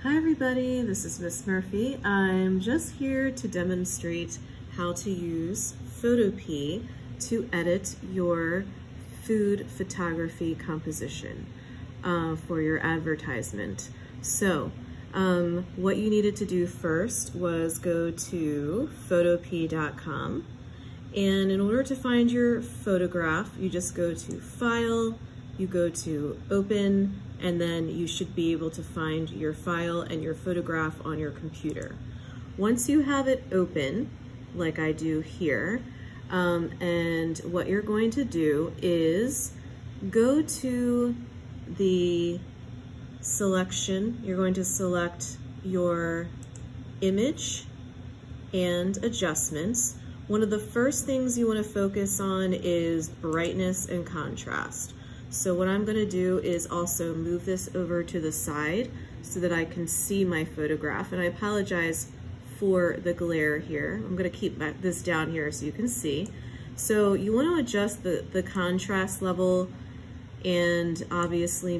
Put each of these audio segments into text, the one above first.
Hi everybody, this is Miss Murphy. I'm just here to demonstrate how to use photopea to edit your food photography composition for your advertisement. So what you needed to do first was go to photopea.com, and in order to find your photograph, you just go to File, you go to Open, and then you should be able to find your file and your photograph on your computer. Once you have it open, like I do here, and what you're going to do is go to the selection. You're going to select your image and adjustments. One of the first things you want to focus on is brightness and contrast. So what I'm going to do is also move this over to the side so that I can see my photograph. And I apologize for the glare here. I'm going to keep this down here so you can see. So you want to adjust the contrast level and obviously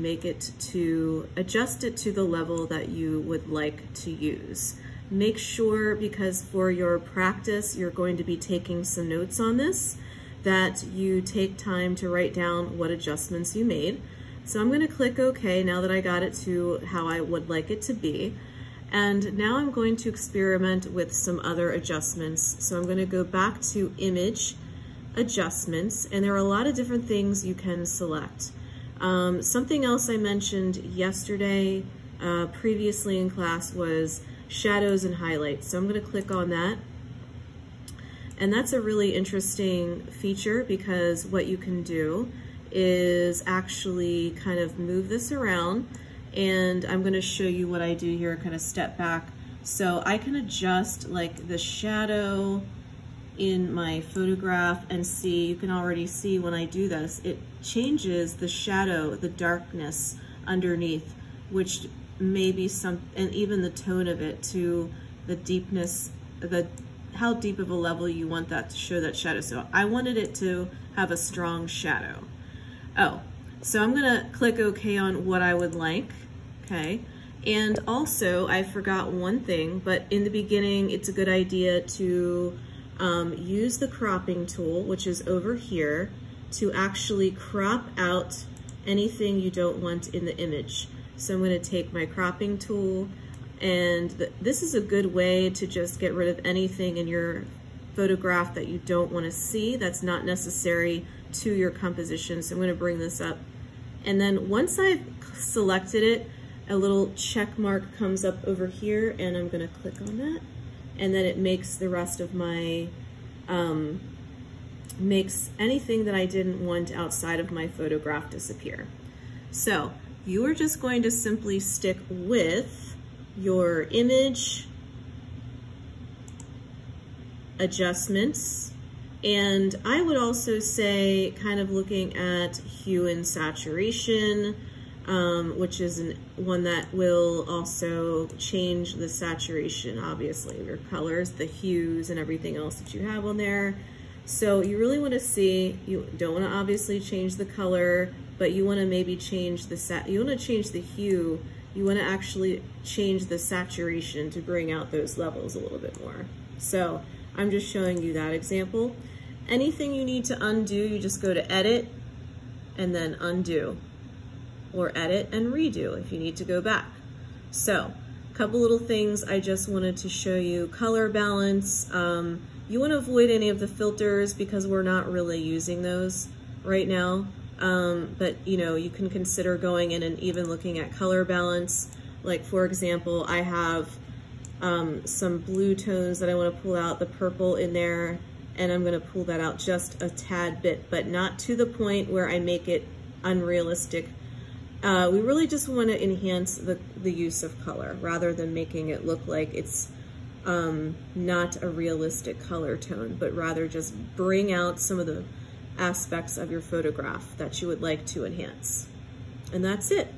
adjust it to the level that you would like to use. Make sure, because for your practice you're going to be taking some notes on this, that you take time to write down what adjustments you made. So I'm going to click OK now that I got it to how I would like it to be. And now I'm going to experiment with some other adjustments. So I'm going to go back to Image, Adjustments, and there are a lot of different things you can select. Something else I mentioned yesterday, previously in class, was shadows and highlights. So I'm going to click on that. And that's a really interesting feature, because what you can do is actually kind of move this around, and I'm going to show you what I do here, kind of step back. So I can adjust like the shadow in my photograph, and see, you can already see when I do this, it changes the shadow, the darkness underneath, which may be and even the tone of it, to the deepness, how deep of a level you want that to show that shadow. So I wanted it to have a strong shadow. Oh, so I'm gonna click OK on what I would like, okay? And also, I forgot one thing, but in the beginning, it's a good idea to use the cropping tool, which is over here, to actually crop out anything you don't want in the image. So I'm gonna take my cropping tool, and this is a good way to just get rid of anything in your photograph that you don't want to see, that's not necessary to your composition. So I'm going to bring this up. And then once I've selected it, a little check mark comes up over here, and I'm going to click on that. And then it makes the rest of my, makes anything that I didn't want outside of my photograph disappear. So you are just going to simply stick with your image, adjustments, and I would also say kind of looking at hue and saturation, which is one that will also change the saturation, obviously, of your colors, the hues, and everything else that you have on there. So you really want to see, you don't want to obviously change the color, but you want to maybe change you want to change the hue. You want to actually change the saturation to bring out those levels a little bit more. So I'm just showing you that example. Anything you need to undo, you just go to Edit and then Undo, or Edit and Redo if you need to go back. So a couple little things I just wanted to show you. Color balance. You want to avoid any of the filters because we're not really using those right now. But you know, you can consider going in and even looking at color balance. Like for example, I have some blue tones that I want to pull out, the purple in there, and I'm going to pull that out just a tad bit, but not to the point where I make it unrealistic. We really just want to enhance the use of color rather than making it look like it's not a realistic color tone, but rather just bring out some of the aspects of your photograph that you would like to enhance. And that's it.